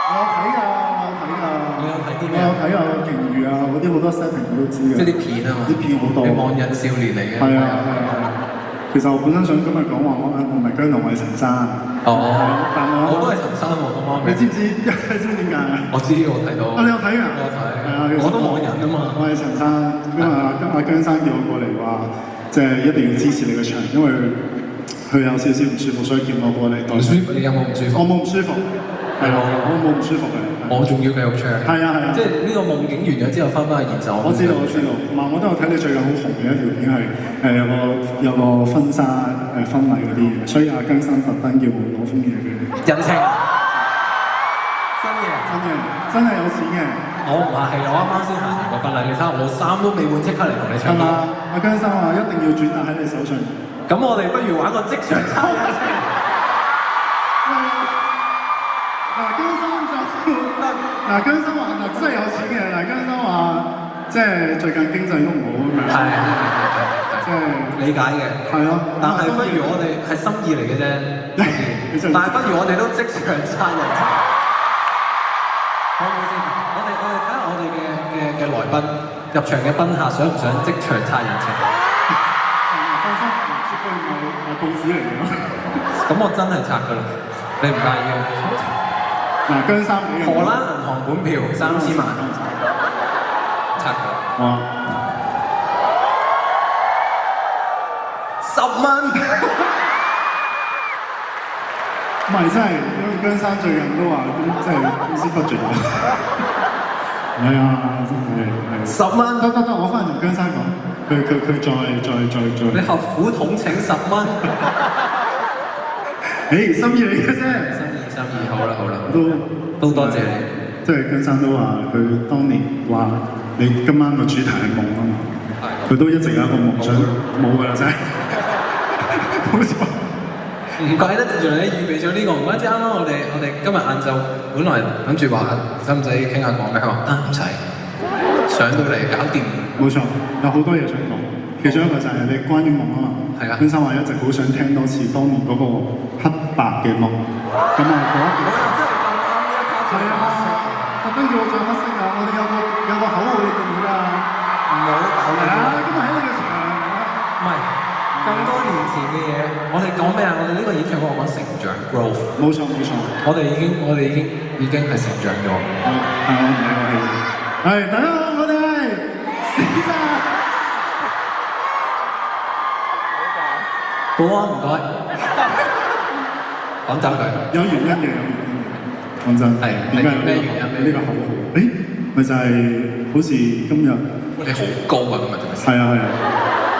你有睇啲咩？我有睇啊，鯨魚啊，嗰啲好多 setting 我都知嘅。即係啲片啊嘛，啲片好多。你網癮少年嚟嘅。係啊係啊係啊。其實我本身想今日講話我唔係姜濤，我係陳生。哦。但係我都係陳生喎，咁啱。你知唔知？你知唔知點解啊？我知，我睇到。啊，你有睇㗎？我有睇。係啊，我都網癮啊嘛。我係陳生，今日阿姜生叫我過嚟話，即係一定要支持你個場，因為佢有少少唔舒服，所以叫我過嚟。唔舒服？你有冇唔舒服？我冇唔舒服。係咯，我冇唔舒服嘅。我仲要繼續唱。係啊係啊。即係呢個夢境完咗之後，翻返去現實。我知道我知道，同埋我都有睇你最近好紅嘅一條片係有個婚紗婚禮嗰啲嘢，所以阿姜生特登叫我攞封嘢俾你。人情。真嘅。真係有錢嘅。我唔係，我啱啱先行完個婚禮，你睇下我衫都未換，即刻嚟同你唱歌。阿姜生話一定要轉達喺你手上。咁我哋不如玩個即場猜人情。姜生話真係有錢嘅，姜生話即係最近經濟都唔好咁樣。係，即係理解嘅。係咯，但係不如我哋係心意嚟嘅啫。但係不如我哋都即場猜人情。好唔好先？我哋睇下我哋嘅來賓入場嘅賓客想唔想即場猜人情？放心，絕對唔係報紙嚟嘅。咁我真係拆㗎啦，你唔介意啊？嗱，姜生俾荷蘭銀行本票3000萬，拆佢。哇！10蚊。唔係真係，因為姜生最近都話即係公司 budget 啊。係啊，真係。10蚊。得，我翻嚟同姜生講，佢再。你合府統請10蚊。誒，心意嚟嘅啫。心意，好啦，都多謝你。即係姜生都話佢當年話你今晚個主題係夢啊嘛。係。佢都一直有一個夢想，冇㗎啦真係。冇錯。唔怪得仲你預備咗呢個，唔怪之啱啱我哋今日晏晝本來諗住話使唔使傾下講咩，佢話得唔使，上到嚟搞掂。冇錯，有好多嘢想講，其中一個就係你關於夢啊嘛。係啊。姜生話一直好想聽多次當年嗰個黑白嘅夢，咁啊嗰一段。係啊，特登叫我着黑色啊！我哋有個口號你記唔記得啊？唔好口號。係啊，今日喺你嘅場唔係咁多年前嘅嘢，我哋講咩啊？我哋呢個演唱會我講成長 growth。冇錯。我哋已經係成長咗。係我唔係我係。係，大家好，我哋係死晒。保安唔該。講走佢。有原因嘅。講真。係。點解咩原因？呢個口號。誒，咪就係好似今日。你好高啊！今日真係。係啊，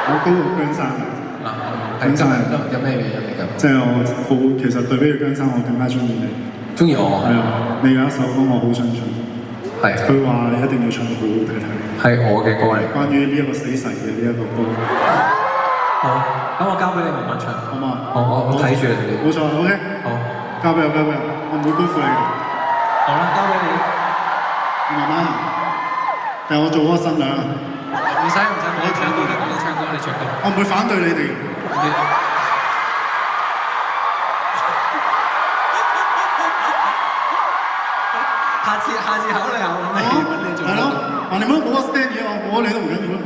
我高過姜生。姜生有咩原因嚟㗎？即係我其實對比起姜生，我更加中意你。中意我？係啊。你有一首歌我好想唱。係。佢話你一定要唱到好好聽。係我嘅歌嚟。關於呢一個死神嘅呢一個歌。好，咁我交俾你慢慢唱，好嘛？我睇住你。冇錯 ，OK。好。交俾我，我唔會辜負你嘅。好啦，交俾你。你慢慢行。但係我做嗰個新娘。唔使，我唱歌，你唱歌。我唔會反對你哋。下次考慮下揾你做。係咯，你唔好冇個 stand 嘢，我你都唔緊要啦。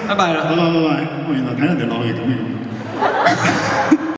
拜拜啦。拜拜。我原來睇人哋落嚟咁樣。